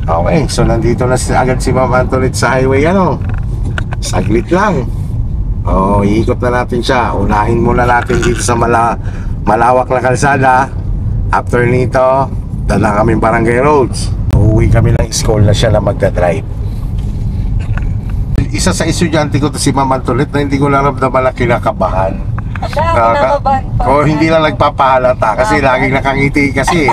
Okay, so nandito na agad si Ma'am Antoinette sa highway, ano? Saglit lang. Iikot na natin siya. Unahin muna natin dito sa malawak na kalsada. After nito, dala kami Barangay Roads. Uuwi kami ng school na siya na magdadrive. Isa sa estudyante ko to si Ma'am Antoinette na hindi ko naramdaman na kinakabahan. Hindi lang nagpapahalata kasi laging nakangiti kasi.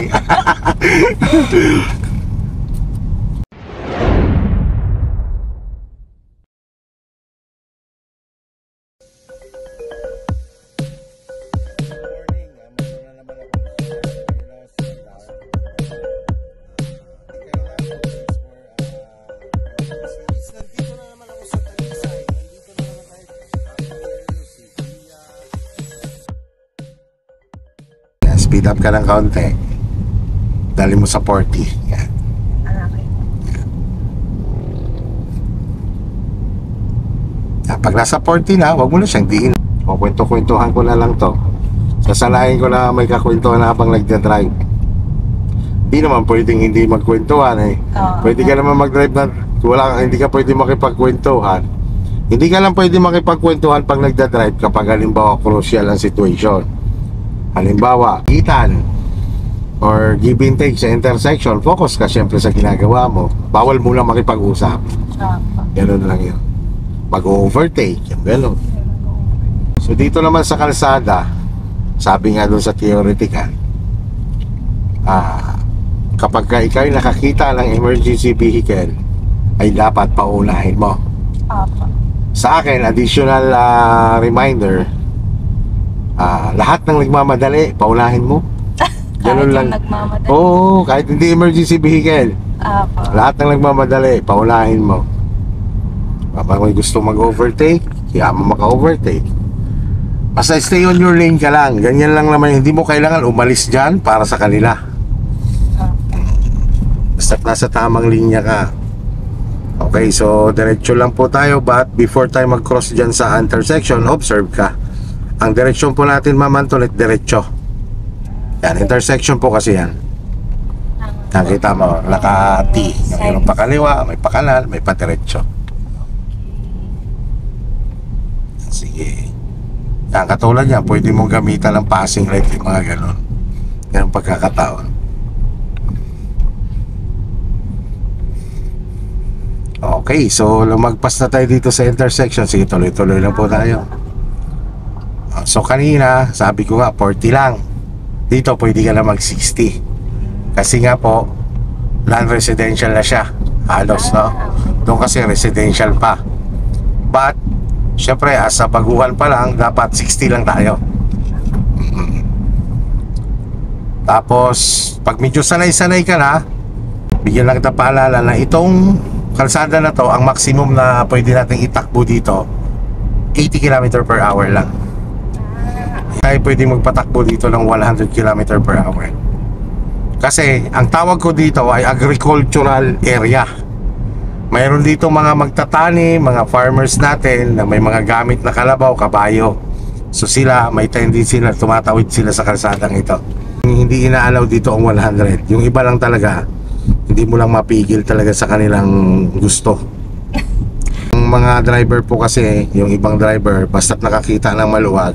Speed up ka ng kaunti. Dali mo sa 40. Yan. Pag nasa 40 na, wag mo na siyang diin. Kwento-kwentuhan ko na lang to. Sasanayin ko na may kakwentuhan habang nagdadrive. Hindi naman pwedeng hindi magkwentuhan eh. Pwede ka naman mag-drive na hindi ka pwede makipagkwentuhan. Hindi ka lang pwede makipagkwentuhan pag nagdadrive kapag halimbawa crucial ang situation. Halimbawa, gitan or give and take sa intersection, focus ka syempre sa ginagawa mo. Bawal mo lang makipag-usap. Ganun lang yun. Mag-overtake, yung gano'n. So dito naman sa kalsada, sabi nga doon sa theoretical, kapag ka ikaw nakakita ng emergency vehicle, ay dapat paunahin mo. Sa akin, additional reminder, lahat ng nagmamadali, paunahin mo. Ganun lang. Oo, kahit hindi emergency vehicle. Lahat ng nagmamadali, paunahin mo. Kapag may gusto mag-overtake, kaya mo maka-overtake. Basta stay on your lane ka lang. Ganyan lang naman. Hindi mo kailangan umalis dyan para sa kanila. Basta nasa tamang linya ka. Okay, so diretso lang po tayo. But before tayo mag-cross dyan sa intersection, observe ka. Ang direksyon po natin, Ma'am Antoinette, diretso. Yan, intersection po kasi yan. Nakita mo, naka-T. Mayroon pa kaliwa, may pakanan, may pa-diretso. Sige. Yan, katulad yan, pwede mong gamitan ng passing light, yung mga ganon. Yan ang pagkakataon. Okay, so lumagpas na tayo dito sa intersection. Sige, tuloy-tuloy lang po tayo. So kanina, sabi ko nga 40 lang. Dito pwede ka na mag 60. Kasi nga po, non-residential na siya. Halos, no? Doon kasi residential pa. But syempre, sa baguhan pa lang, dapat 60 lang tayo. Tapos pag medyo sanay-sanay ka na, bigyan lang kita paalala na itong kalsada na to, ang maximum na pwede nating itakbo dito 80 km per hour lang. Ay pwede magpatakbo dito ng 100 km per hour. Kasi ang tawag ko dito ay agricultural area. Mayroon dito mga magtatani, mga farmers natin na may mga gamit na kalabaw, kabayo. So sila may tendency na tumatawid sila sa kalsadang ito. Hindi inaalaw dito ang 100. Yung iba lang talaga, hindi mo lang mapigil talaga sa kanilang gusto. Ang mga driver po kasi, yung ibang driver, basta't nakakita ng maluwag,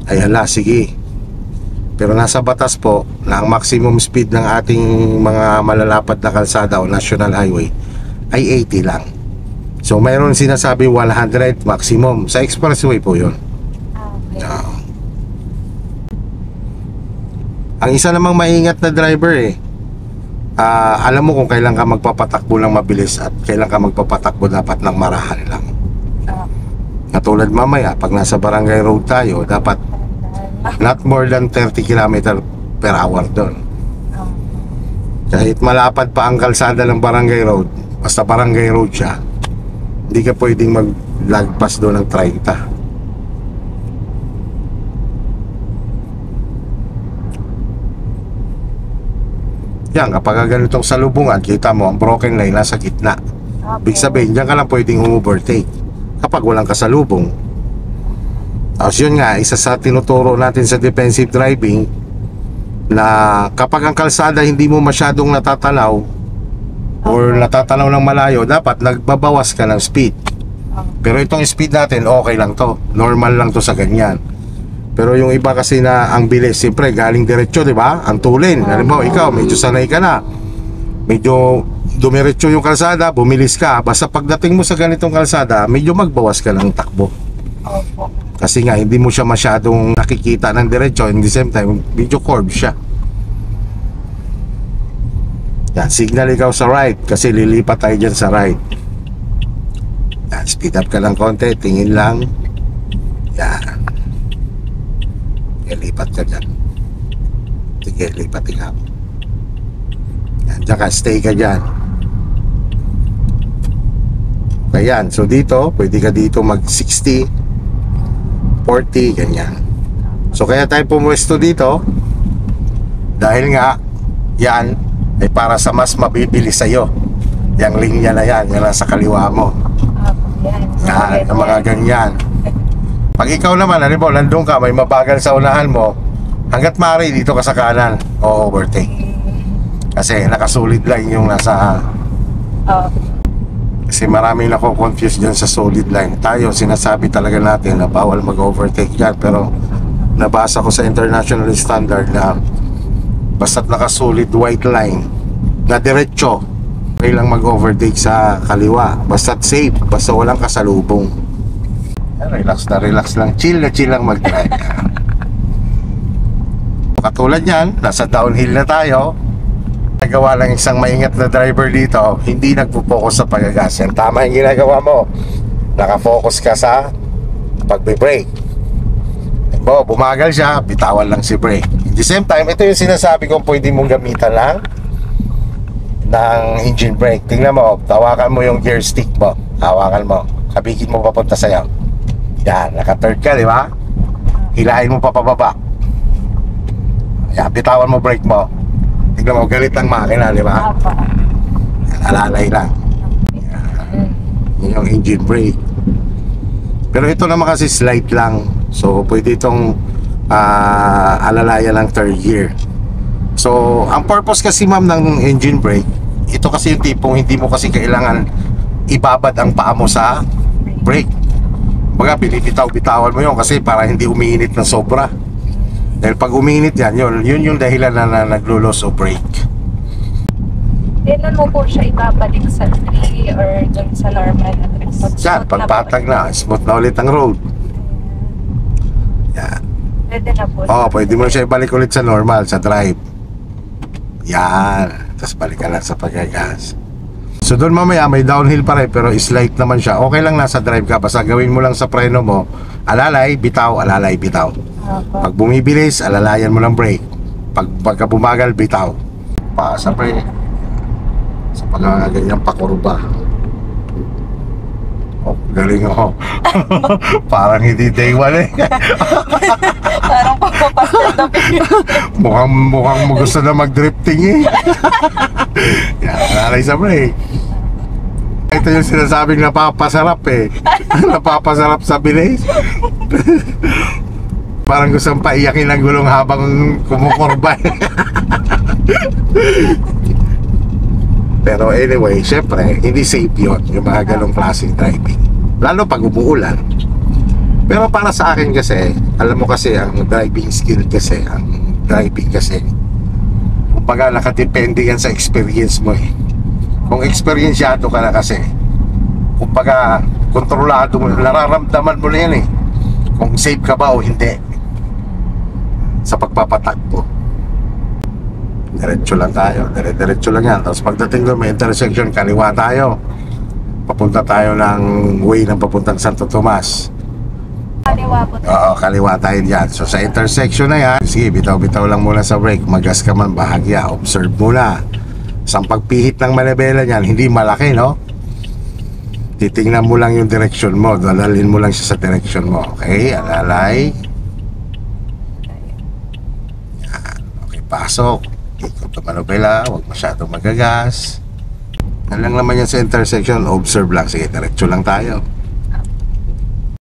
ay hala, sige. Pero nasa batas po na ang maximum speed ng ating mga malalapad na kalsada o national highway ay 80 lang. So mayroon sinasabi 100 maximum. Sa expressway po yun. Ang isa namang maingat na driver alam mo kung kailan ka magpapatakbo ng mabilis at kailan ka magpapatakbo dapat ng marahan lang. Katulad mamaya, pag nasa Barangay Road tayo, dapat not more than 30 km per hour doon. Kahit malapad pa ang kalsada ng Barangay Road, basta Barangay Road siya, hindi ka pwedeng maglagpas doon ng 30. Yan, kapag ganitong salubungan, kita mo ang broken line nasa gitna. Ibig sabihin, diyan ka lang pwedeng overtake kapag walang kasalubong. Tapos yun nga, isa sa tinuturo natin sa defensive driving, na kapag ang kalsada hindi mo masyadong natatanaw, or natatanaw ng malayo, dapat nagbabawas ka ng speed. Pero itong speed natin, okay lang to. Normal lang to sa ganyan. Pero yung iba kasi na ang bilis, siyempre galing diretso, di ba? Ang tulin. Alam mo, ikaw, medyo sanay ka na. Medyo dumiretso yung kalsada, bumilis ka. Basta pagdating mo sa ganitong kalsada, medyo magbawas ka ng takbo. Opo. Kasi nga, hindi mo siya masyadong nakikita ng diretso. In the same time, medyo curve siya. Yan, signal ikaw sa right kasi lilipat tayo dyan sa right. Yan, speed up ka lang konti, tingin lang. Yan. Lipat ka dyan. Sige, lipat ikaw. Yan, dyan ka, stay ka dyan. Okay yan, so dito, pwede ka dito mag 60, 40, ganyan. So kaya tayo pumwesto dito dahil nga yan ay para sa mas mabibili sa'yo. Yung linya na yan, yan nasa kaliwa mo. Yan, yung mga ganyan. Pag ikaw naman, ano mo, nandun ka, may mabagal sa unahan mo, hanggat maaari dito ka sa kanan o overtake. Kasi nakasulit line yung nasa... Kasi maraming nako-confuse dyan sa solid line. Tayo, sinasabi talaga natin na bawal mag-overtake dyan. Pero nabasa ko sa international standard na basta't nakasolid white line na diretso, okay lang mag-overtake sa kaliwa. Basta't safe, basta walang kasalubong. Relax lang, chill lang mag-drive. Katulad yan, nasa downhill na tayo. Nagawa lang isang maingat na driver dito, hindi nagpo-focus sa pagagas. Yan, tama yung ginagawa mo. Nakafocus ka sa pagbe-brake. Bumagal siya, bitawan lang si brake. At the same time, ito yung sinasabi kong pwede mong gamitan lang ng engine brake. Tingnan mo, tawakan mo yung gear stick mo. Hawakan mo, kabigin mo papunta sa'yo. Yan, naka-third ka, di ba? Hilahin mo pa pababa. Yan, bitawan mo brake mo. Tignan mo, galit ang makina, di ba? Yan, alalay lang. Yan, yun yung engine brake. Pero ito naman kasi slight lang. So, pwede itong alalayan ng third gear. So, ang purpose kasi ma'am ng engine brake, ito kasi yung tipong hindi mo kasi kailangan ibabad ang paa mo sa brake. Baga, binibitaw-bitawan mo yun kasi para hindi umiinit na sobra. Dahil pag umiinit yan, yun yung dahilan na naglo-loss of brake. Kailan mo po siya ibabalik sa 3 or dun sa normal na trip? Yan, pagpatag na, smooth na ulit ang road. Yan. Pwede na po. Oo, pwede mo siya ibalik ulit sa normal, sa drive. Yan. Tapos balik ka lang sa pagagas. So doon mamaya may downhill pa rin pero slight naman siya. Okay lang nasa drive ka, basta gawin mo lang sa preno mo, alalay, bitaw, alalay, bitaw. Pag bumibilis, alalayan mo ng brake. Pagka bumagal, bitaw. Pa sa brake. Sa pagkaganyang pakurba. Oh, galing ako. Parang hindi day one eh. Parang papapasal na mukhang mo gusto na mag-drifting eh. Yan, alalay sa brake. Ito yung sinasabing napapasarap eh. Napapasarap sa bilis. Parang gustong paiyakin ang gulong habang kumukurba. Pero anyway, syempre, hindi safe yun, yung mga ganong klaseng driving. Lalo pag umuulan. Pero para sa akin kasi, alam mo kasi, ang driving skill kasi, ang driving kasi, kumbaga nakadepende yan sa experience mo eh. Kung experiensyado ka na kasi, kumbaga, kontrolado mo, nararamdaman mo na yan eh. Kung safe ka ba o hindi sa pagpapatakbo. Diretso lang tayo, diretso lang yan. Tapos pagdating doon may intersection, kaliwa tayo. Papunta tayo ng way ng papuntang Santo Tomas. Kaliwa po. Oo, kaliwa tayo dyan. So sa intersection na yan, sige, bitaw-bitaw lang muna sa brake. Magas ka man, bahagya, observe muna. Sa pagpihit ng manibela niyan, hindi malaki, no? Titingnan mo lang yung direction mo, dalalin mo lang siya sa direction mo. Okay, alalay. Yan. Okay, pasok. Ikot ang manibela, huwag masyadong magagas. Yan lang naman yan sa intersection, observe lang. Sige, diretso lang tayo.